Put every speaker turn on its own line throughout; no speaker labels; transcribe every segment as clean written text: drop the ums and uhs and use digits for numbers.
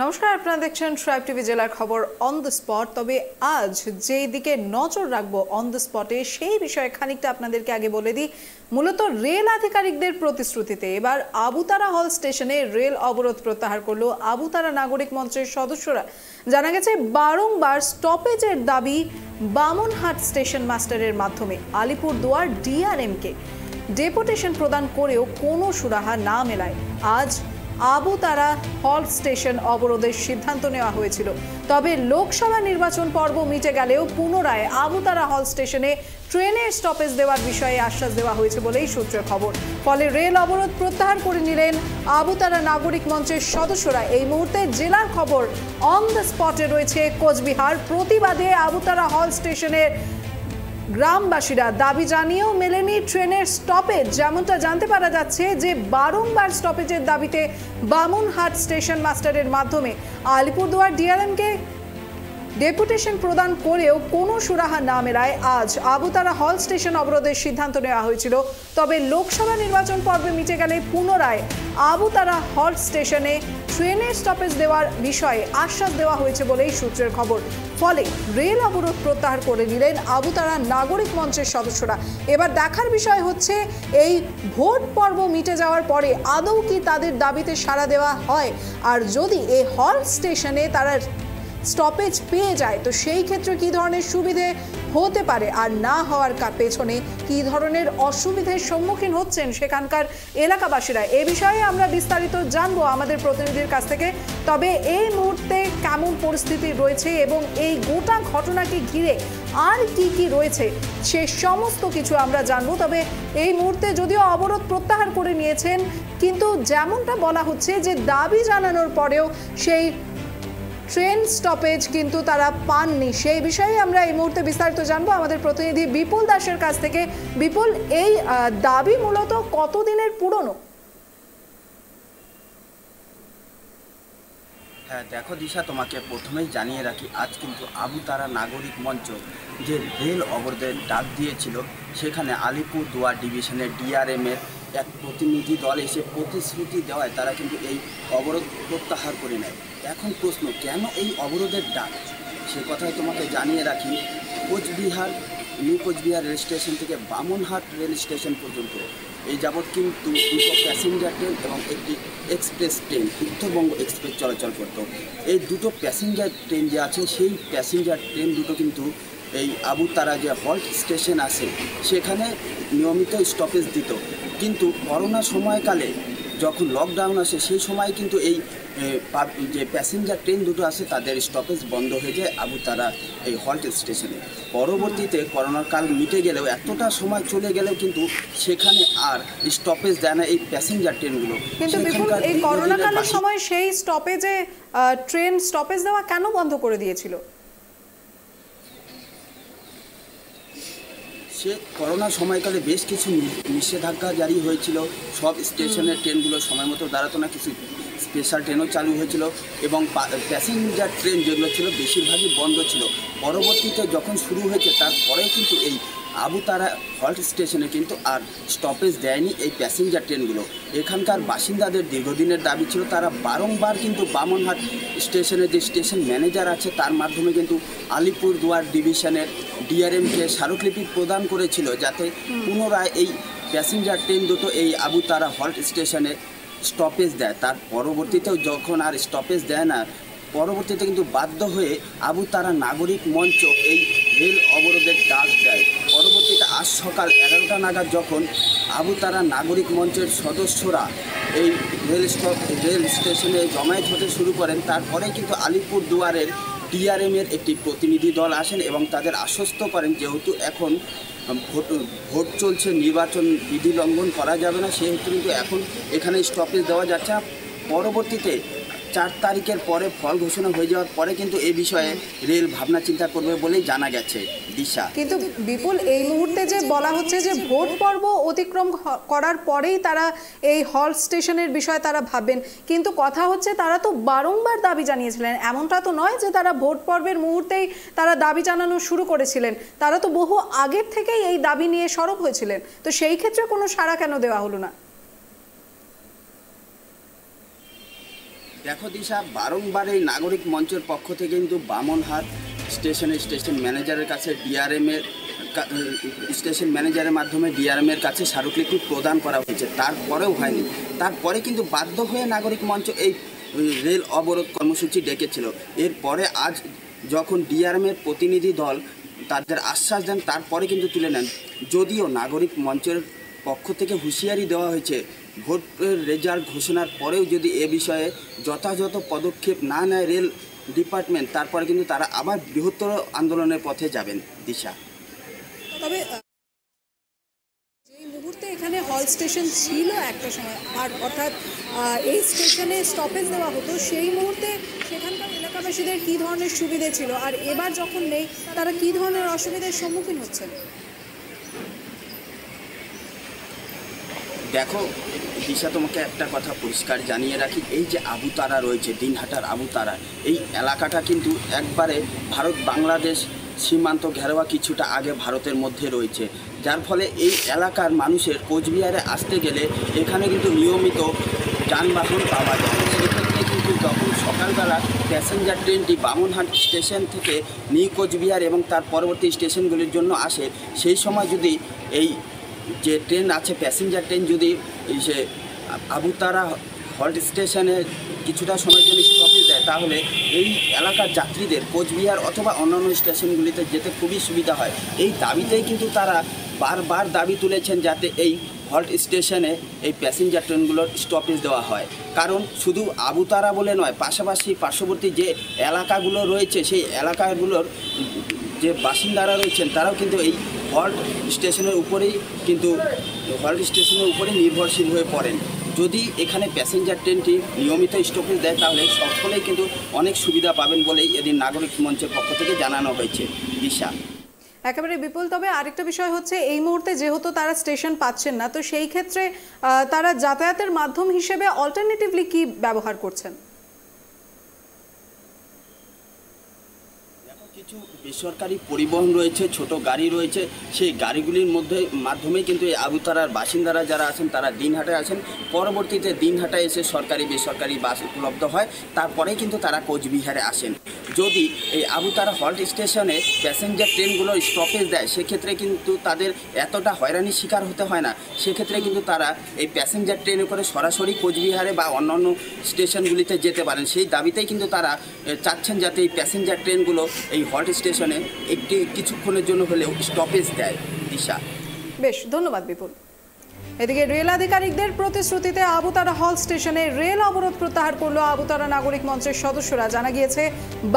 নমস্কার, আপনারা দেখছেন ট্রাইব টিভি জেলার খবর অন দ্য স্পট। তবে আজ যেই দিকে নজর রাখবো অন দ্য স্পটে সেই বিষয়ে খানিকটা আপনাদেরকে আগে বলে দিই। মূলত রেল আধিকারিকদের প্রতিশ্রুতিতে এবার আবুতারা হল স্টেশনে রেল অবরোধ প্রত্যাহার করলো আবুতারা নাগরিক মঞ্চের সদস্যরা। জানা গেছে বারংবার স্টপেজের দাবি বামনহাট স্টেশন মাস্টারের মাধ্যমে আলিপুরদুয়ার ডিআরএমকে ডেপুটেশন প্রদান করেও কোনো সুরাহা না মেলায় আজ আবুতারা হল স্টেশন অবরোধের সিদ্ধান্ত নেওয়া হয়েছিল। তবে লোকসভা নির্বাচন পর্ব মিটে গেলেও পুনরায় আবুতারা হল স্টেশনে ট্রেনের স্টপেজ দেওয়ার বিষয়ে আশ্বাস দেওয়া হয়েছে বলেই সূত্রের খবর। ফলে রেল অবরোধ প্রত্যাহার করে নিলেন আবুতারা নাগরিক মঞ্চের সদস্যরা। এই মুহূর্তে জেলার খবর অন দ্য স্পটে রয়েছে কোচবিহার। প্রতিবাদে আবুতারা হল স্টেশনের গ্রামবাসীরা দাবি জানিয়েও মেলেনি ট্রেনের স্টপেজ। যেমনটা জানতে পারা যাচ্ছে যে বারংবার স্টপেজের দাবিতে বামনহাট স্টেশন মাস্টারের মাধ্যমে আলিপুরদুয়ার ডিআরএমকে ডেপুটেশন প্রদান করেও কোনো সুরাহা না মেলায় আজ আবুতারা হল স্টেশন অবরোধের সিদ্ধান্ত নেওয়া হয়েছিল। তবে লোকসভা নির্বাচন পর্বে মিটে গেলে পুনরায় আবুতারা হল স্টেশনে ট্রেনের স্টপেজ দেওয়ার বিষয়ে আশ্বাস দেওয়া হয়েছে বলেই সূত্রের খবর। ফলে রেল অবরোধ প্রত্যাহার করে নিলেন আবুতারা নাগরিক মঞ্চের সদস্যরা। এবার দেখার বিষয় হচ্ছে এই ভোট পর্ব মিটে যাওয়ার পরে আদৌ কি তাদের দাবিতে সাড়া দেওয়া হয়, আর যদি এই হল স্টেশনে তারা স্টপেজ পেয়ে যায় তো সেই ক্ষেত্রে কী ধরনের সুবিধে হতে পারে, আর না হওয়ার পেছনে কী ধরনের অসুবিধার সম্মুখীন হচ্ছেন সেখানকার এলাকাবাসীরা। এ বিষয়ে আমরা বিস্তারিত জানবো আমাদের প্রতিনিধির কাছ থেকে। তবে এই মুহূর্তে কেমন পরিস্থিতি রয়েছে এবং এই গোটা ঘটনাকে ঘিরে আর কি কি রয়েছে সে সমস্ত কিছু আমরা জানবো। তবে এই মুহূর্তে যদিও অবরোধ প্রত্যাহার করে নিয়েছেন, কিন্তু যেমনটা বলা হচ্ছে যে দাবি জানানোর পরেও সেই ট্রেন স্টপেজ কিন্তু তারা পাননি। সেই বিষয়ে আমরা এই মুহূর্তে বিস্তারিত জানবো আমাদের প্রতিনিধি বিপুল দাসের কাছ থেকে। বিপুল, এই দাবি মূলত কতদিনের পুরনো?
হ্যাঁ দেখো দিশা, তোমাকে প্রথমেই জানিয়ে রাখি, আজ কিন্তু আবুতারা নাগরিক মঞ্চ যে রেল অবরোধের ডাক দিয়েছিল সেখানে আলিপুরদুয়ার ডিভিশনের ডিআরএমের এক প্রতিনিধি দল এসে প্রতিশ্রুতি দেওয়ায় তারা কিন্তু এই অবরোধ প্রত্যাহার করে নেয়। এখন প্রশ্ন, কেন এই অবরোধের ডাক, সে কথাই তোমাকে জানিয়ে রাখি। Cooch Behar new Cooch Behar rail station থেকে বামনহাট রেল স্টেশন পর্যন্ত এই যাবৎ কিন্তু দুটো প্যাসেঞ্জার ট্রেন এবং একটি এক্সপ্রেস ট্রেন উত্তরবঙ্গ এক্সপ্রেস চলাচল করত। এই দুটো প্যাসেঞ্জার ট্রেন যে আছে সেই প্যাসেঞ্জার ট্রেন দুটো কিন্তু এই আবুতারা যে হল্ট স্টেশন আছে সেখানে নিয়মিত স্টপেজ দিত। কিন্তু করোনা সময়কালে যখন লকডাউন আসে সেই সময় কিন্তু এই যে প্যাসেঞ্জার ট্রেন দুটো আছে তাদের স্টপেজ বন্ধ হয়ে যায় আবুতারা এই হল্ট স্টেশনে। পরবর্তীতে করোনার কাল মিটে গেলেও এতটা সময় চলে গেলেও কিন্তু সেখানে আর স্টপেজ দেয় না এই প্যাসেঞ্জার ট্রেনগুলো।
কিন্তু এই করোনা কালের সময় সেই স্টপেজে ট্রেন স্টপেজ দেওয়া কেন বন্ধ করে দিয়েছিল?
সে করোনা সময়কালে বেশ কিছু নিষেধাজ্ঞা জারি হয়েছিল, সব স্টেশনের ট্রেনগুলো সময় মতো দাঁড়াতো না, কিছু স্পেশাল ট্রেনও চালু হয়েছিল এবং প্যাসেঞ্জার ট্রেন যেগুলো ছিল বেশিরভাগই বন্ধ ছিল। পরবর্তীতে যখন শুরু হয়েছে তারপরে কিন্তু এই আবুতারা হল্ট স্টেশনে কিন্তু আর স্টপেজ দেয়নি এই প্যাসেঞ্জার ট্রেনগুলো। এখানকার বাসিন্দাদের দীর্ঘদিনের দাবি ছিল, তারা বারংবার কিন্তু বামনহাট স্টেশনের যে স্টেশন ম্যানেজার আছে তার মাধ্যমে কিন্তু আলিপুরদুয়ার ডিভিশনের ডিআরএমকে স্মারকলিপি প্রদান করেছিল যাতে পুনরায় এই প্যাসেঞ্জার ট্রেন দুটো এই আবুতারা হল্ট স্টেশনে স্টপেজ দেয়। তার পরবর্তীতেও যখন আর স্টপেজ দেয় না, পরবর্তীতে কিন্তু বাধ্য হয়ে আবুতারা নাগরিক মঞ্চ এই রেল অবরোধের ডাক দেয়। পরবর্তীতে আজ সকাল 11টা নাগাদ যখন আবুতারা নাগরিক মঞ্চের সদস্যরা এই রেল স্টেশনে জমায়েত হতে শুরু করেন, তারপরে কিন্তু আলিপুরদুয়ারের ডিআরএমের একটি প্রতিনিধি দল আসেন এবং তাদের আশ্বস্ত করেন যেহেতু এখন ভোট চলছে, নির্বাচন বিধি লঙ্ঘন করা যাবে না, সেহেতু কিন্তু এখন এখানে স্টপেজ দেওয়া যাচ্ছে। পরবর্তীতে 4 তারিখের পরে ফল ঘোষণা হয়ে যাওয়ার পরে কিন্তু এই বিষয়ে রেল ভাবনা চিন্তা করবে বলেই জানা গেছে দিশা।
কিন্তু বিপুল, এই মুহূর্তে যে বলা হচ্ছে যে ভোট পর্ব অতিক্রম করার পরেই তারা এই হল স্টেশনের বিষয়ে তারা ভাববেন, কিন্তু কথা হচ্ছে তারা তো বারংবার দাবি জানিয়েছিলেন। এমনটা তো নয় যে তারা ভোট পর্বের মুহূর্তেই তারা দাবি জানানো শুরু করেছিলেন, তারা তো বহু আগের থেকেই এই দাবি নিয়ে সরব হয়েছিলেন। তো সেই ক্ষেত্রে কোনো সাড়া কেন দেওয়া হলো না?
দেখো দিশা, বারংবার এই নাগরিক মঞ্চের পক্ষ থেকে কিন্তু বামনহাট স্টেশন ম্যানেজারের কাছে স্টেশন ম্যানেজারের মাধ্যমে ডিআরএমের কাছে স্মারকলিপি প্রদান করা হয়েছে, তারপরেও হয়নি। তারপরে কিন্তু বাধ্য হয়ে নাগরিক মঞ্চ এই রেল অবরোধ কর্মসূচি ডেকেছিল। এরপরে আজ যখন ডিআরএমের প্রতিনিধি দল তাদের আশ্বাস দেন, তারপরে কিন্তু তুলে নেন। যদিও নাগরিক মঞ্চের পক্ষ থেকে হুঁশিয়ারি দেওয়া হয়েছে, ভোটের রেজাল্ট ঘোষণার পরেও যদি এ বিষয়ে যথাযথ পদক্ষেপ না নেয় রেল ডিপার্টমেন্ট, তারপরে কিন্তু তারা আবার বৃহত্তর আন্দোলনের পথে যাবেন। দিশা,
তবে যেই মুহূর্তে এখানে হল স্টেশন ছিল একটা সময়, আর অর্থাৎ এই স্টেশনে স্টপেজ দেওয়া হতো, সেই মুহূর্তে সেখানকার এলাকাবাসীদের কী ধরনের সুবিধে ছিল, আর এবার যখন নেই তারা কী ধরনের অসুবিধার সম্মুখীন হচ্ছেন?
দেখো দিশা, তোমাকে একটা কথা পরিষ্কার জানিয়ে রাখি, এই যে আবুতারা রয়েছে, দিনহাটার আবুতারা, এই এলাকাটা কিন্তু একবারে ভারত বাংলাদেশ সীমান্ত ঘেরোয়া কিছুটা আগে ভারতের মধ্যে রয়েছে, যার ফলে এই এলাকার মানুষের কোচবিহারে আসতে গেলে এখানে কিন্তু নিয়মিত যানবাহন পাওয়া যায়। সেক্ষেত্রে কিন্তু যখন সকালবেলা প্যাসেঞ্জার ট্রেনটি বামনহাট স্টেশন থেকে নিউ কোচবিহার এবং তার পরবর্তী স্টেশনগুলির জন্য আসে, সেই সময় যদি এই যে ট্রেন আছে প্যাসেঞ্জার ট্রেন যদি সে আবুতারা হল্ট স্টেশনে কিছুটা সময়ের জন্য স্টপেজ দেয়, তাহলে এই এলাকার যাত্রীদের কোচবিহার অথবা অন্যান্য স্টেশনগুলিতে যেতে খুবই সুবিধা হয়। এই দাবিতেই কিন্তু তারা বারবার দাবি তুলেছেন যাতে এই হল্ট স্টেশনে এই প্যাসেঞ্জার ট্রেনগুলোর স্টপেজ দেওয়া হয়। কারণ শুধু আবুতারা বলে নয়, পাশাপাশি পার্শ্ববর্তী যে এলাকাগুলো রয়েছে সেই এলাকাগুলোর যে বাসিন্দারা রয়েছেন তারাও কিন্তু এই হল্ট স্টেশনের উপরেই নির্ভরশীল হয়ে পড়েন। যদি এখানে প্যাসেঞ্জার ট্রেনটি নিয়মিত স্টপেজ দেয়, তাহলে সকলেই কিন্তু অনেক সুবিধা পাবেন বলেই এদিন নাগরিক মঞ্চের পক্ষ থেকে জানানো হয়েছে। দিশা,
একেবারে বিপুল। তবে আরেকটা বিষয় হচ্ছে, এই মুহূর্তে যেহেতু তারা স্টেশন পাচ্ছেন না, তো সেই ক্ষেত্রে তারা যাতায়াতের মাধ্যম হিসেবে অল্টারনেটিভলি কি ব্যবহার করছেন?
কিছু বেসরকারি পরিবহন রয়েছে, ছোট গাড়ি রয়েছে, সেই গাড়িগুলির মাধ্যমেই কিন্তু এই আবুতারার বাসিন্দারা যারা আছেন তারা দিনহাটায় আসেন। পরবর্তীতে দিনহাটায় এসে সরকারি বেসরকারি বাস উপলব্ধ হয়, তারপরেই কিন্তু তারা কোচবিহারে আসেন। যদি এই আবুতারা হল্ট স্টেশনে প্যাসেঞ্জার ট্রেনগুলো স্টপেজ দেয়, সেক্ষেত্রে কিন্তু তাদের এতটা হয়রানির শিকার হতে হয় না। সেক্ষেত্রে কিন্তু তারা এই প্যাসেঞ্জার ট্রেনে করে সরাসরি কোচবিহারে বা অন্যান্য স্টেশনগুলিতে যেতে পারেন। সেই দাবিতেই কিন্তু তারা চাচ্ছেন যাতে এই প্যাসেঞ্জার ট্রেনগুলো এই হল্ট স্টেশনে কিছুক্ষণের জন্য হলেও স্টপেজ দেয়। দিশা,
বেশ, ধন্যবাদ বিপুল। এদিকে রেল আধিকারিকদের প্রতিশ্রুতিতে আবুতারা হল স্টেশনে রেল অবরোধ প্রত্যাহার করলো আবুতারা নাগরিক মঞ্চের সদস্যরা। জানা গিয়েছে,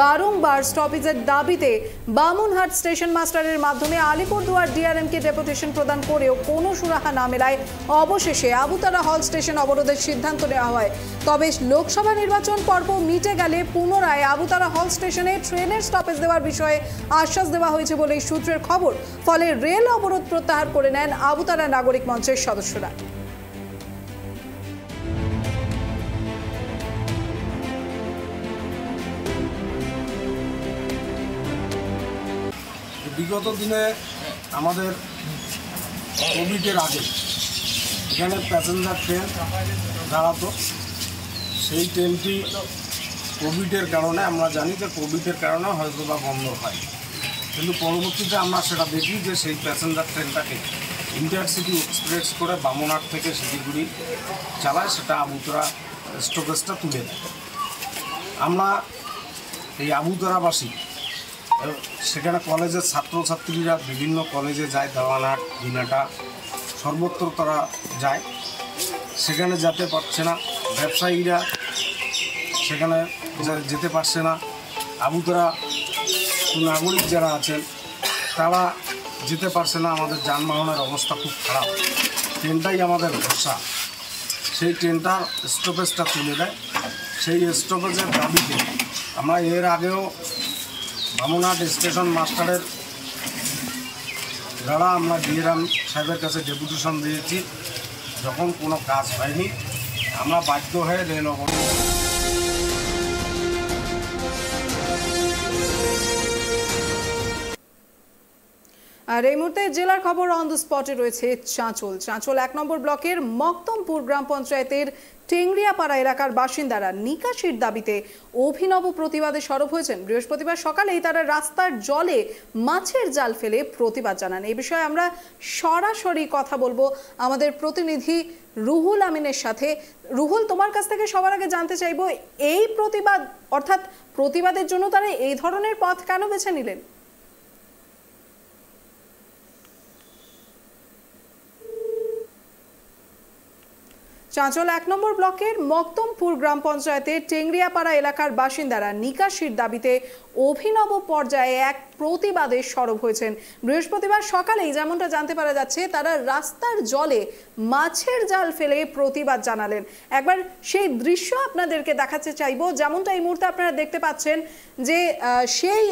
বারংবার স্টপেজের দাবিতে বামুনহাট স্টেশন মাস্টারের মাধ্যমে আলিপুরদুয়ার ডিআরএমকে ডেপুটেশন প্রদান করেও কোনো সুরাহা না মেলায় অবশেষে আবুতারা হল স্টেশন অবরোধের সিদ্ধান্ত নেওয়া হয়। তবে লোকসভা নির্বাচন পর্ব মিটে গেলে পুনরায় আবুতারা হল স্টেশনে ট্রেনের স্টপেজ দেওয়ার বিষয়ে আশ্বাস দেওয়া হয়েছে বলে সূত্রের খবর। ফলে রেল অবরোধ প্রত্যাহার করে নেন আবুতারা নাগরিক মঞ্চের সদস্যরা।
বিগত দিনে আমাদের কোভিডের আগে এখানে প্যাসেঞ্জার ট্রেন দাঁড়াতো, সেই ট্রেনটি কোভিডের কারণে আমরা জানি যে কোভিডের কারণে হয়তো বা বন্ধ হয়, কিন্তু পরবর্তীতে আমরা সেটা দেখি যে সেই প্যাসেঞ্জার ট্রেনটাকে ইন্টারসিটি এক্সপ্রেস করে বামনহাট থেকে শিলিগুড়ি চালায়, সেটা আবুতারা স্টপেজটা তুলে দেয়। আমরা এই আবুতারাবাসী, সেখানে কলেজের ছাত্রছাত্রীরা বিভিন্ন কলেজে যায়, দেওয়ানহাট, দিনহাটা, সর্বত্র তারা যায়, সেখানে যেতে পারছে না। ব্যবসায়ীরা সেখানে যেতে পারছে না। আবুতারা নাগরিক যারা আছেন তারা যেতে পারছে না। আমাদের যানবাহনের অবস্থা খুব খারাপ। ট্রেনটাই আমাদের ভরসা। সেই ট্রেনটার স্টপেজটা তুলে দেয়। সেই স্টপেজের দাবিতে আমরা এর আগেও বামনহাট স্টেশন মাস্টারের দ্বারা আমরা ডিআরএম সাহেবের কাছে ডেপুটেশন দিয়েছি। যখন কোনো কাজ হয়নি, আমরা বাধ্য হয়ে রেল অবরোধ।
আর এই মুহূর্তে জেলার খবর অন দ্য স্পটে রয়েছে চাঁচল। 1 নম্বর ব্লকের মক্তমপুর গ্রাম পঞ্চায়েতের টেংরিয়াপাড়া এলাকার বাসিন্দারা নিকাশির দাবিতে অভিনব প্রতিবাদে সরব হয়েছেন। বৃহস্পতিবার সকালেই তারা রাস্তার জলে মাছের জাল ফেলে প্রতিবাদ জানান। এই বিষয়ে আমরা সরাসরি কথা বলবো আমাদের প্রতিনিধি রুহুল আমিনের সাথে। রুহুল, তোমার কাছ থেকে সবার আগে জানতে চাইবো, এই প্রতিবাদ অর্থাৎ প্রতিবাদের জন্য তারা এই ধরনের পথ কেন বেছে নিলেন? চাঁচল ১ নম্বর ব্লকের মকদমপুর গ্রাম পঞ্চায়েতের টেংরিয়াপাড়া এলাকার বাসিন্দারা নিকাশির দাবিতে অভিনব পর্যায়ে এক প্রতিবাদে সরব হয়েছেন। বৃহস্পতিবার সকালেই যেমনটা জানতে পারা যাচ্ছে, তারা রাস্তার জলে মাছের জাল ফেলে প্রতিবাদ জানালেন। একবার সেই দৃশ্য আপনাদেরকে দেখাতে চাইবো। যেমনটা এই মুহূর্তে আপনারা দেখতে পাচ্ছেন যে সেই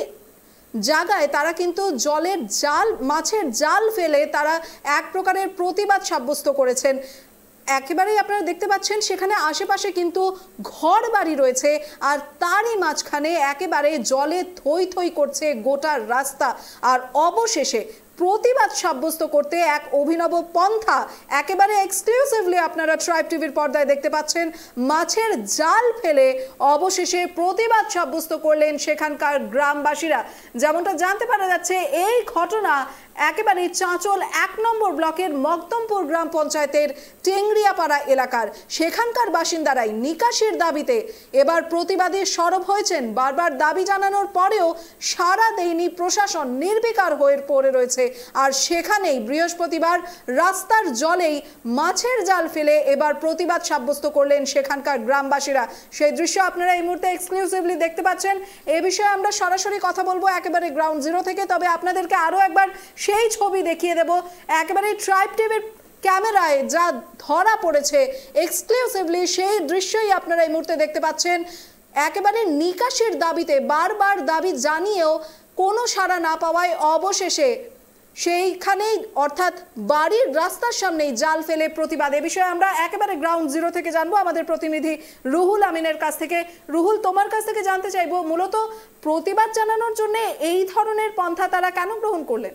জায়গায় তারা কিন্তু জলের জাল, মাছের জাল ফেলে তারা এক প্রকারের প্রতিবাদ সাব্যস্ত করেছেন। একেবারেই আপনারা দেখতে পাচ্ছেন সেখানে আশেপাশে কিন্তু ঘর বাড়ি রয়েছে, আর তারই মাঝখানে একেবারে জলে থই থই করছে গোটা রাস্তা। আর অবশেষে প্রতিবাদ সাব্যস্ত করতে এক অভিনব পন্থা একেবারে এক্সক্লুসিভলি আপনারা ট্রাইব টিভির পর্দায় দেখতে পাচ্ছেন। মাছের জাল ফেলে অবশেষে প্রতিবাদ সাব্যস্ত করলেন সেখানকার গ্রামবাসীরা। যেমনটা জানতে পারা যাচ্ছে, এই ঘটনা একেবারে চাঁচল ১ নম্বর ব্লকের মকদমপুর গ্রাম পঞ্চায়েতের টেংরিয়াপাড়া এলাকার। সেখানকার বাসিন্দারাই নিকাশির দাবিতে এবার প্রতিবাদে সরব হয়েছেন। বারবার দাবি জানানোর পরেও সাড়া দেয়নি প্রশাসন, নির্বিকার হয়ে পড়ে রয়েছে। আর সেখানেই বৃহস্পতিবার রাস্তার জলেই মাছের জাল ফেলে এবার প্রতিবাদ সাব্যস্ত করলেন সেখানকার গ্রামবাসীরা। সেই দৃশ্য আপনারা এই মুহূর্তে এক্সক্লুসিভলি দেখতে পাচ্ছেন। এ বিষয়ে আমরা সরাসরি কথা বলবো একেবারে গ্রাউন্ড জিরো থেকে। তবে আপনাদেরকে আরো একবার সেই ছবি দেখিয়ে দেব। একেবারে ট্রাইব টিভির ক্যামেরায় যা ধরা পড়েছে এক্সক্লুসিভলি সেই দৃশ্যই আপনারা এই মুহূর্তে দেখতে পাচ্ছেন। একেবারে নিকাশির দাবিতে বারবার দাবি জানিয়েও কোনো সাড়া না পাওয়ায় অবশেষে সেইখানেই অর্থাৎ বাড়ির রাস্তার সামনেই জাল ফেলে প্রতিবাদ। এ বিষয়ে আমরা একেবারে গ্রাউন্ড জিরো থেকে জানবো আমাদের প্রতিনিধি রুহুল আমিনের কাছ থেকে। রুহুল, তোমার কাছ থেকে জানতে চাইবো, মূলত প্রতিবাদ জানানোর জন্য এই ধরনের পন্থা তারা কেন গ্রহণ করলেন?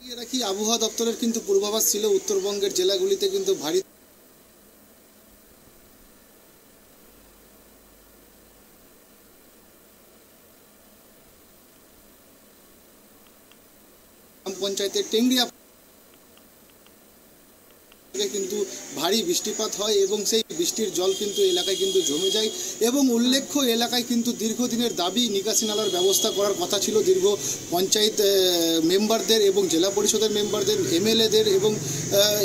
এরা কি আবহাওয়া দপ্তরের কিন্তু পূর্বাভাস ছিল উত্তরবঙ্গের জেলাগুলিতে কিন্তু ভারী গ্রাম পঞ্চায়েতের টেংরিয়া কিন্তু ভারী বৃষ্টিপাত হয় এবং সেই বৃষ্টির জল কিন্তু এলাকায় কিন্তু জমে যায়। এবং উল্লেখ্য, এলাকায় কিন্তু দীর্ঘদিনের দাবি নিকাশি নালার ব্যবস্থা করার কথা ছিল দীর্ঘ পঞ্চায়েত মেম্বারদের এবং জেলা পরিষদের মেম্বারদের, এমএলএদের এবং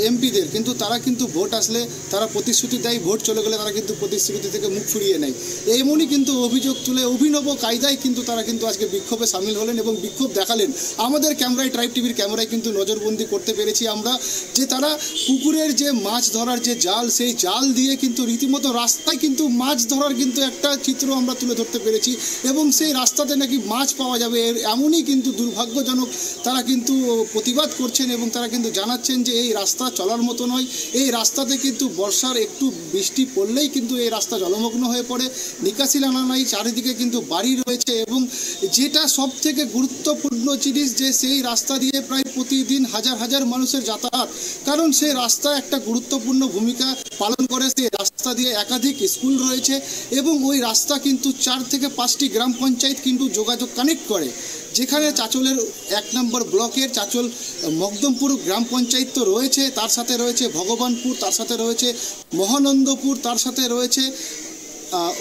এমপিদের। কিন্তু তারা কিন্তু ভোট আসলে তারা প্রতিশ্রুতি দেয়, ভোট চলে গেলে তারা কিন্তু প্রতিশ্রুতি থেকে মুখ ফিরিয়ে নেয়। এমনই কিন্তু অভিযোগ তুলে অভিনব কায়দায় কিন্তু তারা কিন্তু আজকে বিক্ষোভে সামিল হলেন এবং বিক্ষোভ দেখালেন। আমাদের ক্যামেরায়, ট্রাইব টিভির ক্যামেরায় কিন্তু নজরবন্দি করতে পেরেছি আমরা যে তারা পুকুরের যে মাছ ধরার যে জাল, সেই জাল দিয়ে কিন্তু রীতিমতো রাস্তায় কিন্তু মাছ ধরার কিন্তু একটা চিত্র আমরা তুলে ধরতে পেরেছি। এবং সেই রাস্তাতে নাকি মাছ পাওয়া যাবে, এমনই কিন্তু দুর্ভাগ্যজনক তারা কিন্তু প্রতিবাদ করছেন এবং তারা কিন্তু জানাচ্ছেন যে এই রাস্তা চলার মতো নয়। এই রাস্তাতে কিন্তু বর্ষার একটু বৃষ্টি পড়লেই কিন্তু এই রাস্তা জলমগ্ন হয়ে পড়ে, নিকাশি নালা নাই, চারিদিকে কিন্তু বাড়ি রয়েছে। এবং যেটা সব থেকে গুরুত্বপূর্ণ জিনিস যে সেই রাস্তা দিয়ে প্রায় প্রতিদিন হাজার হাজার মানুষের যাতায়াত, কারণ সেই রাস্তা একটা গুরুত্বপূর্ণ ভূমিকা পালন করে। সেই রাস্তা দিয়ে একাধিক স্কুল রয়েছে এবং ওই রাস্তা কিন্তু 4 থেকে 5টি গ্রাম পঞ্চায়েত কিন্তু যোগাযোগ কানেক্ট করে। যেখানে চাঁচলের 1 নম্বর ব্লকের চাঁচল মকদমপুর গ্রাম পঞ্চায়েত তো রয়েছে, তার সাথে রয়েছে ভগবানপুর, তার সাথে রয়েছে মহানন্দপুর, তার সাথে রয়েছে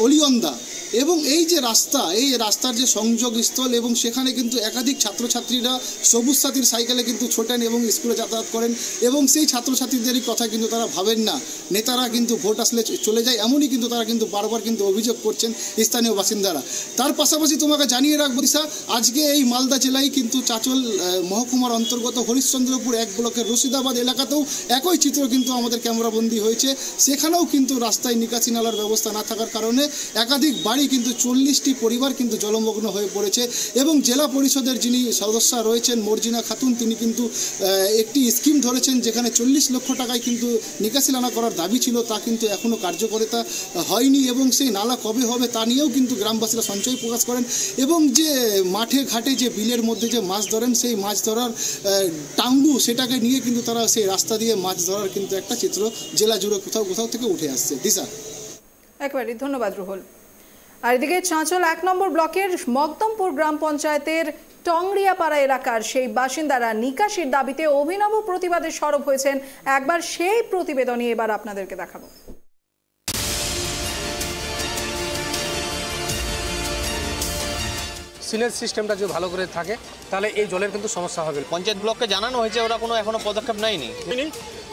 অলিয়ন্দা। এবং এই যে রাস্তা, এই রাস্তার যে সংযোগস্থল, এবং সেখানে কিন্তু একাধিক ছাত্রছাত্রীরা সবুজ সাথীর সাইকেলে কিন্তু ছোটেন এবং স্কুলে যাতায়াত করেন। এবং সেই ছাত্রছাত্রীদেরই কথা কিন্তু তারা ভাবেন না, নেতারা কিন্তু ভোট আসলে চলে যায়, এমনই কিন্তু তারা কিন্তু বারবার কিন্তু অভিযোগ করছেন স্থানীয় বাসিন্দারা। তার পাশাপাশি তোমাকে জানিয়ে রাখবো দিশা, আজকে এই মালদা জেলায় কিন্তু চাঁচল মহকুমার অন্তর্গত হরিশ্চন্দ্রপুর 1 ব্লকের রশিদাবাদ এলাকাতেও একই চিত্র কিন্তু আমাদের ক্যামেরাবন্দি হয়েছে। সেখানেও কিন্তু রাস্তায় নিকাশি নালার ব্যবস্থা না থাকার কারণে একাধিক বাড়ি কিন্তু 40টি পরিবার কিন্তু জলমগ্ন হয়ে পড়েছে। এবং জেলা পরিষদের যিনি সদস্য রয়েছেন মর্জিনা খাতুন, তিনি কিন্তু একটি স্কিম ধরেছেন যেখানে 40 লক্ষ টাকায় কিন্তু নিকাশি নালা করার দাবি ছিল, তা কিন্তু এখনও কার্যকারিতা হয়নি। এবং সেই নালা কবে হবে তা নিয়েও কিন্তু গ্রামবাসীরা সঞ্চয় প্রকাশ করেন। এবং যে মাঠে ঘাটে যে বিলের মধ্যে যে মাছ ধরেন, সেই মাছ ধরার টাঙ্গু সেটাকে নিয়ে কিন্তু তারা সেই রাস্তা দিয়ে মাছ ধরার কিন্তু একটা চিত্র জেলা জুড়ে কোথাও কোথাও থেকে উঠে আসছে। দিশা,
একবারই ধন্যবাদ রুহুল। আর এদিকে চাঁচল 1 নম্বর ব্লকের মকদমপুর গ্রাম পঞ্চায়েতের টংরিয়াপাড়া এলাকার সেই বাসিন্দারা নিকাশির দাবিতে অভিনব প্রতিবাদে সরব হয়েছেন। একবার সেই প্রতিবেদনই এবার আপনাদেরকে দেখাবো।
সিলেজ সিস্টেমটা যদি ভালো করে থাকে তাহলে এই জলের কিন্তু সমস্যা হবে।
পঞ্চায়েত ব্লককে জানানো হয়েছে, ওরা কোনো এখনো পদক্ষেপ নেয়নি।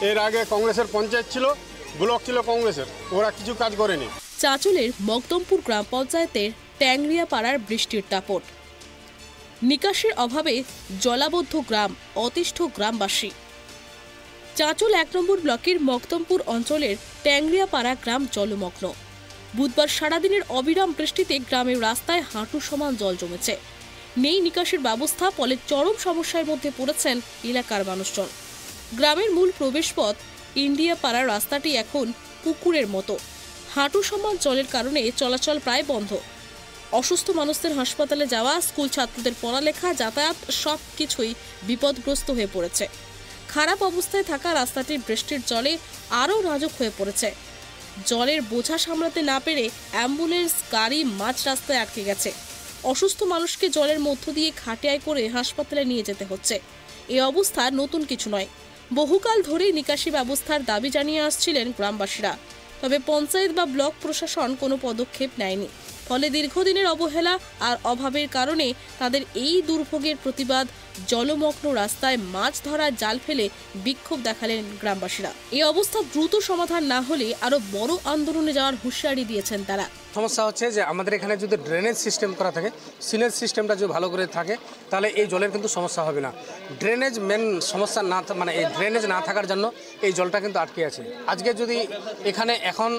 এর আগে কংগ্রেসের পঞ্চায়েত ছিল, ব্লক ছিল কংগ্রেসের, ওরা কিছু কাজ করেনি।
চাঁচলের মকদমপুর গ্রাম পঞ্চায়েতের ট্যাংরিয়া পাড়ার বৃষ্টির দাপট, নিকাশির অভাবে জলাবদ্ধ গ্রাম, অতিষ্ঠ গ্রামবাসী। চাঁচল 1 নম্বর ব্লকের মকদমপুর অঞ্চলের ট্যাংরিয়া পাড়া গ্রাম জলমগ্ন। বুধবার সারাদিনের অবিরাম বৃষ্টিতে গ্রামের রাস্তায় হাঁটু সমান জল জমেছে। নেই নিকাশির ব্যবস্থা, ফলে চরম সমস্যার মধ্যে পড়েছেন এলাকার মানুষজন। গ্রামের মূল প্রবেশপথ ইন্ডিয়া পাড়ার রাস্তাটি এখন পুকুরের মতো। হাঁটু সমান জলের কারণে চলাচল প্রায় বন্ধ। অসুস্থ মানুষদের হাসপাতালে যাওয়া, স্কুল ছাত্রদের পড়ালেখা, যাতায়াত সব কিছুই বিপদগ্রস্ত হয়ে পড়েছে। খারাপ অবস্থায় থাকা রাস্তাটি বৃষ্টির জলে আরও নাজুক হয়ে পড়েছে। জলের বোঝা সামলাতে না পেরে অ্যাম্বুলেন্স গাড়ি মাঝ রাস্তায় আটকে গেছে। অসুস্থ মানুষকে জলের মধ্য দিয়ে খাটিয়ায় করে হাসপাতালে নিয়ে যেতে হচ্ছে। এই অবস্থা নতুন কিছু নয়, বহুকাল ধরেই নিকাশি ব্যবস্থার দাবি জানিয়ে আসছিলেন গ্রামবাসীরা। তবে পঞ্চায়েত বা ব্লক প্রশাসন কোনো পদক্ষেপ নেয়নি। ফলে দীর্ঘদিনের অবহেলা আর অভাবের কারণে তাদের এই দুর্ভোগের প্রতিবাদ জলমগ্ন রাস্তায় মাছ ধরার জাল ফেলে বিক্ষোভ দেখালেন গ্রামবাসীরা। এই অবস্থা দ্রুত সমাধান না হলে আরো বড় আন্দোলনে যাওয়ার হুঁশিয়ারি দিয়েছেন তারা।
সমস্যা হচ্ছে যে আমাদের এখানে যদি ড্রেনেজ সিস্টেম করা থাকে, সিলেজ সিস্টেমটা যদি ভালো করে থাকে তাহলে এই জলের কিন্তু সমস্যা হবে না। ড্রেনেজ মেন সমস্যা না, মানে এই ড্রেনেজ না থাকার জন্য এই জলটা কিন্তু আটকে আছে। আজকে যদি এখানে এখন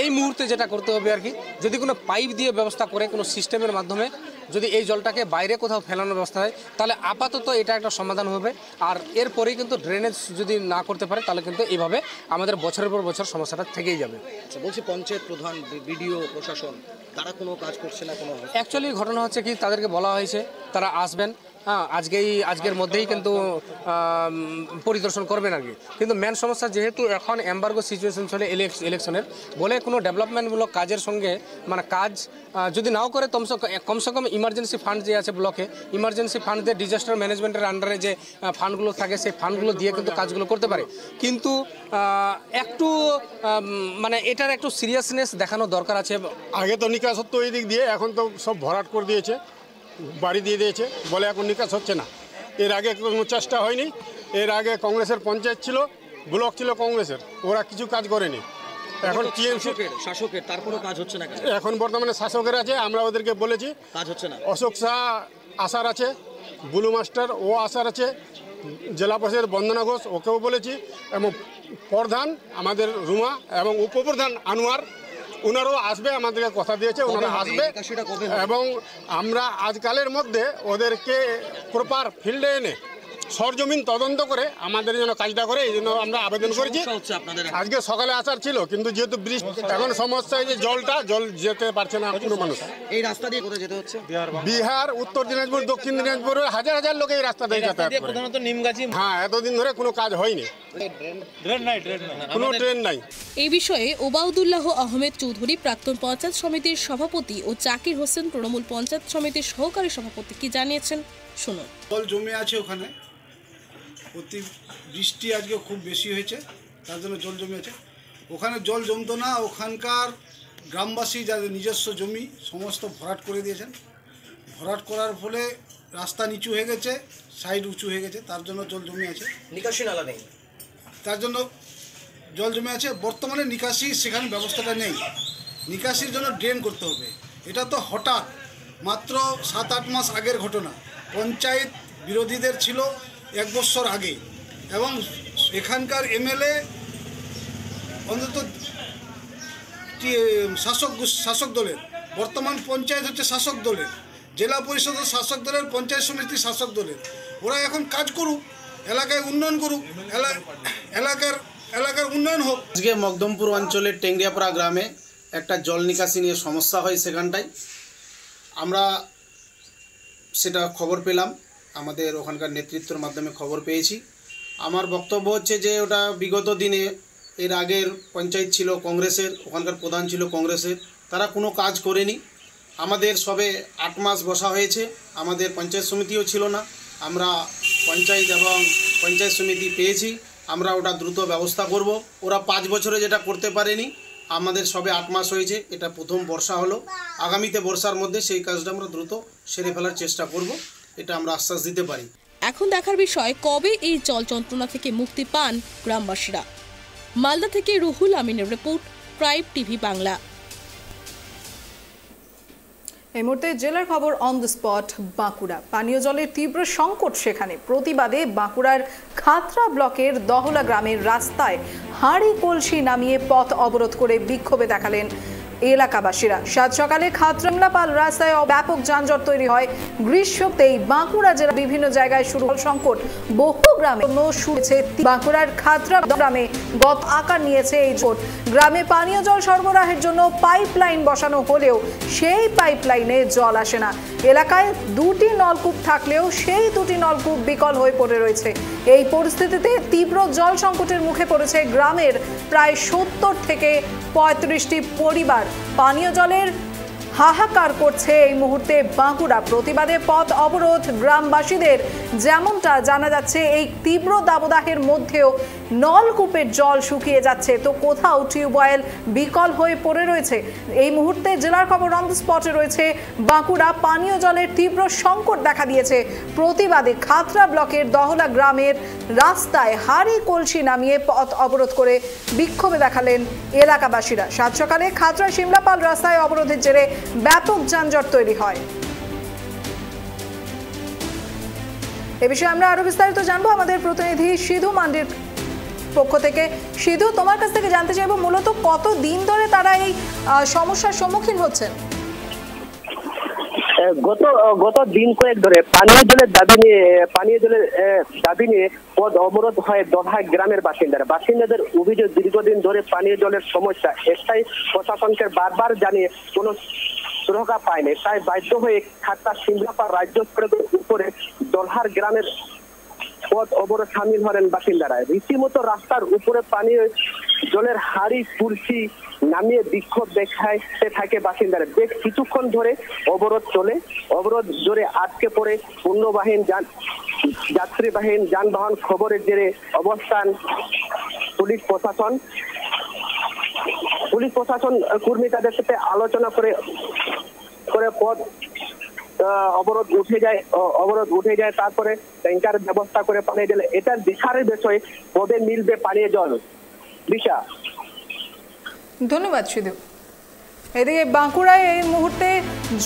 এই মুহূর্তে যেটা করতে হবে আর কি, যদি কোনো পাইপ দিয়ে ব্যবস্থা করে কোনো সিস্টেমের মাধ্যমে যদি এই জলটাকে বাইরে কোথাও ফেলানোর ব্যবস্থা হয় তাহলে আপাতত এটা একটা সমাধান হবে। আর এরপরেই কিন্তু ড্রেনেজ যদি না করতে পারে তাহলে কিন্তু এইভাবে আমাদের বছরের পর বছর সমস্যাটা থেকেই যাবে।
বলছি পঞ্চায়েত প্রধান, বিডিও, প্রশাসন তারা কোনো কাজ করছে না। কোনো
অ্যাকচুয়ালি ঘটনা হচ্ছে কি, তাদেরকে বলা হয়েছে তারা আসবেন, হ্যাঁ আজকের মধ্যেই কিন্তু পরিদর্শন করবেন আর কি। কিন্তু মেন সমস্যা যেহেতু এখন এমবার্গো সিচুয়েশন চলে ইলেকশনের, বলে কোনো ডেভেলপমেন্টমূলক কাজের সঙ্গে মানে কাজ যদি নাও করে কমসে কম ইমার্জেন্সি ফান্ড যে আছে ব্লকে, ইমার্জেন্সি ফান্ড দিয়ে ডিজাস্টার ম্যানেজমেন্টের আন্ডারে যে ফান্ডগুলো থাকে সেই ফান্ডগুলো দিয়ে কিন্তু কাজগুলো করতে পারে। কিন্তু একটু মানে এটার একটু সিরিয়াসনেস দেখানো দরকার আছে।
আগে তো নিকাশ হতো এই দিক দিয়ে, এখন তো সব ভরাট করে দিয়েছে, বাড়ি দিয়ে দিয়েছে, বলে এখন নিকাশ হচ্ছে না। এর আগে কোনো চেষ্টা হয়নি। এর আগে কংগ্রেসের পঞ্চায়েত ছিল, ব্লক ছিল কংগ্রেসের, ওরা কিছু কাজ করেনি। এখন
শাসকের তার কোনো কাজ হচ্ছে না।
এখন বর্তমানে শাসকের আছে, আমরা ওদেরকে বলেছি
কাজ হচ্ছে না।
অশোক শাহ আসার আছে, বুলু মাস্টার ও আসার আছে, জেলা পরিষদ বন্দনা ঘোষ ওকেও বলেছি, এবং প্রধান আমাদের রুমা এবং উপপ্রধান আনোয়ার, ওনারাও আসবে, আমাদেরকে কথা দিয়েছে ওনারা আসবে। এবং আমরা আজকালের মধ্যে ওদেরকে প্রপার ফিল্ডে এনে সরজমিন তদন্ত করে আমাদের জন্য কাজটা করে, এই জন্য আমরা আবেদন করেছি। আজকে সকালে আসার ছিল, কিন্তু যেহেতু বৃষ্টি এখন সমস্যা হয়েছে, জল যেতে পারছে না কোনো মানুষ।
এই রাস্তা দিয়ে কোথায় যেতে হচ্ছে?
বিহার, উত্তর দিনাজপুর, দক্ষিণ দিনাজপুরের হাজার হাজার লোক এই রাস্তা দিয়ে যাতায়াত করে।
প্রধানত নিমগাছি।
হ্যাঁ, এতদিন ধরে কোনো কাজ হয়নি, কোনো ট্রেন নাই।
এই বিষয়ে ওবায়দুল্লাহ আহমেদ চৌধুরী, প্রাক্তন পঞ্চায়েত সমিতির সভাপতি, ও জাকির হোসেন, তৃণমূল পঞ্চায়েত সমিতির সহকারী সভাপতি, কি জানিয়েছেন শুনুন।
জল জমে আছে ওখানে, বৃষ্টি আজকে খুব বেশি হয়েছে, তার জন্য জল জমে আছে। ওখানে জল জমতো না, ওখানকার গ্রামবাসী যাদের নিজস্ব জমি সমস্ত ভরাট করে দিয়েছেন। ভরাট করার ফলে রাস্তা নিচু হয়ে গেছে, সাইড উঁচু হয়ে গেছে, তার জন্য জল জমে আছে।
নিকাশি নালা নেই,
তার জন্য জল জমে আছে। বর্তমানে নিকাশি সেখানে ব্যবস্থাটা নেই, নিকাশির জন্য ড্রেন করতে হবে। এটা তো হঠাৎ মাত্র 7-8 মাস আগের ঘটনা। পঞ্চায়েত বিরোধীদের ছিল 1 বছর আগে, এবং এখানকার এমএলএ অন্তত শাসক দলের, বর্তমান পঞ্চায়েত হচ্ছে শাসক দলের, জেলা পরিষদ শাসক দলের, পঞ্চায়েত সমিতি শাসক দলের। ওরা এখন কাজ করুক, এলাকায় উন্নয়ন করুক, এলাকার উন্নয়ন হোক।
আজকে মকদমপুর অঞ্চলের টেংরিয়াপাড়া গ্রামে একটা জল নিকাশি নিয়ে সমস্যা হয়, সেখানটায় আমরা সেটা খবর পেলাম, আমাদের ওখানকার নেতৃত্বের মাধ্যমে খবর পেয়েছি। আমার বক্তব্য হচ্ছে যে ওটা বিগত দিনে এর আগের পঞ্চায়েত ছিল কংগ্রেসের, ওখানকার প্রধান ছিল কংগ্রেসের, তারা কোনো কাজ করেনি। আমাদের সবে 8 মাস বসা হয়েছে, আমাদের পঞ্চায়েত সমিতিও ছিল না, আমরা পঞ্চায়েত এবং পঞ্চায়েত সমিতি পেয়েছি, আমরা ওটা দ্রুত ব্যবস্থা করব। ওরা 5 বছরে যেটা করতে পারেনি, আমাদের সবে 8 মাস হয়েছে, এটা প্রথম বর্ষা হলো, আগামীতে বর্ষার মধ্যে সেই কাজটা আমরা দ্রুত সেরে ফেলার চেষ্টা করব, এটা আমরা আশ্বাস দিতে পারি।
এখন দেখার বিষয় কবে এই জল যন্ত্রণা থেকে মুক্তি পান গ্রামবাসীরা। মালদা থেকে রুহুল আমিনের রিপোর্ট, ট্রাইব টিভি বাংলা।
এই মুহূর্তে জেলার খবর অন দ্য স্পট। বাঁকুড়া পানীয় জলের তীব্র সংকট, সেখানে প্রতিবাদে বাঁকুড়ার খাতড়া ব্লকের দহলা গ্রামের রাস্তায় হাঁড়ি কলসি নামিয়ে পথ অবরোধ করে বিক্ষোভে দেখালেন এলাকাবাসীরা। সাত সকালে খাতড়াংলাপাল রাস্তায় ব্যাপক যানজট তৈরি হয়। গ্রীষ্মতেই বাঁকুড়া জেলার বিভিন্ন জায়গায় শুরু হল সংকট। বহু গ্রামে শুরু হয়েছে। বাঁকুড়ার খাতড়া গ্রামে গত আকার নিয়েছে এই জোট। গ্রামে পানীয় জল সরবরাহের জন্য পাইপলাইন বসানো হলেও সেই পাইপলাইনে জল আসে না। এলাকায় 2টি নলকূপ থাকলেও সেই 2টি নলকূপ বিকল হয়ে পড়ে রয়েছে। এই পরিস্থিতিতে তীব্র জল সংকটের মুখে পড়েছে গ্রামের প্রায় 70 থেকে 35টি পরিবার। পানীয় জলের হাহাকার করছে এই মুহূর্তে বাঁকুড়া। প্রতিবাদে পথ অবরোধ গ্রামবাসীদের। যেমনটা জানা যাচ্ছে, এই তীব্র দাবদাহের মধ্যেও নলকূপের জল শুকিয়ে যাচ্ছে, তো কোথাও টিউবওয়েল বিকল হয়ে পড়ে রয়েছে। এই মুহূর্তে জেলার খবর অন দ্য স্পটে রয়েছে বাঁকুড়া। পানীয় জলের তীব্র সংকট দেখা দিয়েছে। প্রতিবাদে খাতড়া ব্লকের দহলা গ্রামের রাস্তায় হাঁড়ি কলসি নামিয়ে পথ অবরোধ করে বিক্ষোভে দেখালেন এলাকাবাসীরা। সাত সকালে খাতড়া সিমলাপাল রাস্তায় অবরোধের জেরে ব্যাপক যানজট তৈরি হয়। এ বিষয়ে আমরা আরো বিস্তারিত জানবো আমাদের প্রতিনিধি সিধু মান্ডির পক্ষ থেকে। সিধু, তোমার কাছ থেকে জানতে চাইবো মূলত কত দিন ধরে তারা এই সমস্যার সম্মুখীন হচ্ছেন?
গত দিন কয়েক ধরে পানীয় জলের দাবি নিয়ে পথ অবরোধ হয় দহলা গ্রামের বাসিন্দাদের অভিযোগ, দীর্ঘদিন ধরে পানীয় জলের সমস্যা একটাই, প্রশাসনকে বারবার জানিয়ে কোনো সুরক্ষা পায়নি। তাই বাধ্য হয়ে খাতড়া সিমলাপাল রাজ্য সড়কের উপরে দহলা গ্রামের পথ অবরোধ সামিল হলেন বাসিন্দারা। রীতিমতো রাস্তার উপরে পানীয় জলের হাঁড়ি কলসি নামিয়ে বিক্ষোভ দেখাইতে থাকে বাসিন্দারা। বেশ কিছুক্ষণ ধরে অবরোধ চলে। অবরোধ জোরে আটকে পড়ে পণ্যবাহীন যাত্রীবাহীন যানবাহন। খবরের জেরে অবস্থান পুলিশ প্রশাসন কর্মী তাদের সাথে আলোচনা করে পথ অবরোধ উঠে যায়। তারপরে ট্যাঙ্কার ব্যবস্থা করে পানীয় জল। এটার দেখার বিষয় কবে মিলবে পানীয় জল। দিশা,
ধন্যবাদ সিধু। এদিকে বাঁকুড়ায় এই মুহূর্তে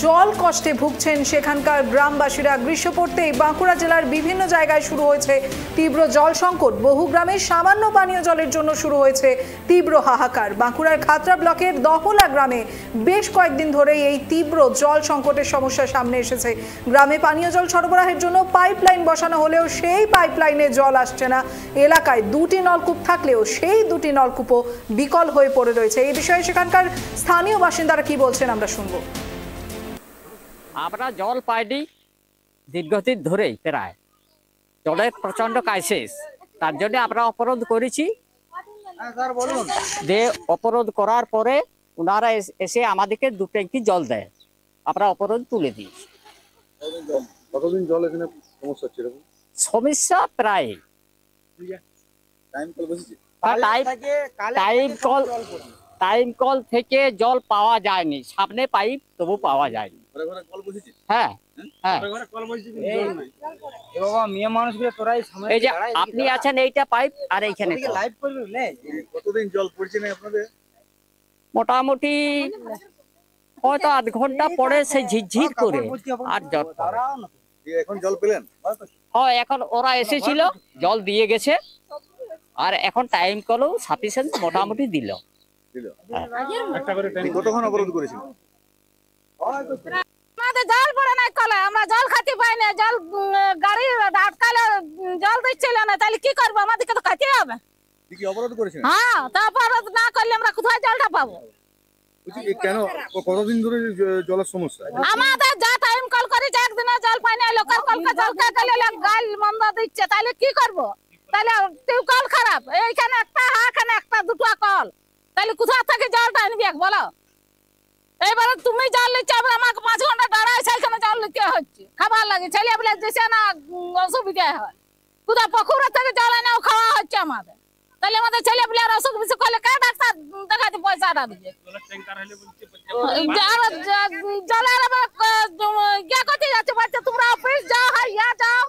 জল কষ্টে ভুগছেন সেখানকার গ্রামবাসীরা। গ্রীষ্ম পড়তেই বাঁকুড়া জেলার বিভিন্ন জায়গায় শুরু হয়েছে তীব্র জল সংকট। বহু গ্রামে সামান্য পানীয় জলের জন্য শুরু হয়েছে তীব্র হাহাকার। বাঁকুড়ার খাতড়া ব্লকের দহলা গ্রামে বেশ কয়েকদিন ধরেই এই তীব্র জল সংকটের সমস্যা সামনে এসেছে। গ্রামে পানীয় জল সরবরাহের জন্য পাইপলাইন বসানো হলেও সেই পাইপলাইনে জল আসছে না। এলাকায় 2টি নলকূপ থাকলেও সেই 2টি নলকূপও বিকল হয়ে পড়ে রয়েছে। এই বিষয়ে সেখানকার স্থানীয় বাসিন্দারা কি বলছেন আমরা শুনবো।
আমরা জল পাইনি দীর্ঘদিন ধরেই, প্রায় জলের প্রচন্ড ক্রাইসিস। তার জন্য আমরা অবরোধ করেছি। যে অবরোধ করার পরে ওনারা এসে আমাদেরকে 2 ট্যাঙ্কি জল দেয়, আমরা অবরোধ তুলে দিয়েছি।
কতদিন জল এখানে সমস্যা ছিল?
সমস্যা প্রায় টাইম কল থেকে জল পাওয়া যায়নি। সামনে পাইপ তবু পাওয়া যায়নি। হ্যাঁ হ্যাঁ, এই যে আপনি আছেন এইটা পাইপ, আর এইখানে
কতদিন জল পড়ছে না আপনাদের?
মোটামুটি হয়তো আধ ঘন্টা পরে সে ঝিরঝির করে আর জল।
এখন জল পেলেন?
হ্যাঁ, এখন ওরা এসেছিল, জল দিয়ে গেছে, আর এখন টাইম কলও সাফিসিয়েন্ট মোটামুটি দিল।
কতক্ষণ অবরোধ করেছিল?
আমাদের জল পড়ে নাই কলে, আমরা জল খাতে পাই না, জল গাড়ি আটকালে জল দিচ্ছিল না, তাহলে কি করবো? আমাদেরকে তো খাইতে হবে।
কি অবরোধ করেছেন?
হ্যাঁ, তারপর না করলে আমরা কোথায় জলটা পাবো?
কেন, কতদিন ধরে জলের সমস্যা?
আমাদের যা টাইম কল করি, একদিনে জল পাই না, লোকের কলকে জল খেতে গেলে গাল মন্দ দিচ্ছে, তাহলে কি করবো? তাহলে টিউবকল খারাপ, এইখানে একটা, এখানে একটা, দুটো কল, তাহলে কোথা থেকে জলটা আনবি বলো? এবারে তুমি জল নিচ্ছে, আমাকে 5 ঘন্টা দাঁড়ায় সেইখানে জল নিতে হচ্ছে, খাবার লাগে, ছেলে বলে দিছে না, অসুবিধা হয়। কোথা পুকুরের থেকে জল এনেও খাওয়া হচ্ছে আমাদের, তাহলে আমাদের ছেলে বলে অসুখ বিসুখ হলে কে ডাক্তার দেখাতে পয়সাটা দিবে? জলের ইয়া করতে যাচ্ছে, বলছে তোমরা অফিস যাও, ইয়া যাও,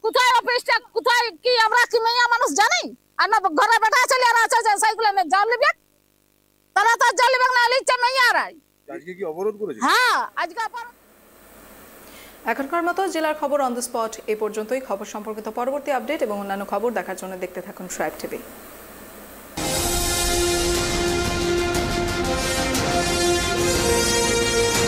কোথায় অফিসটা, কোথায় কি আমরা কি মেয়ে মানুষ জানি? আর না ঘরে বেটা ছেলে আর আছে সেইগুলো জল নিবে, তারা তো জল নিবে না, লিচ্ছে মেয়ারাই।
আজকে কি অবরোধ করেছে?
হ্যাঁ, আজকে
এখনকার মতো জেলার খবর অন দ্য স্পট এ পর্যন্তই। খবর সম্পর্কিত পরবর্তী আপডেট এবং অন্যান্য খবর দেখার জন্য দেখতে থাকুন ট্রাইব টিভি।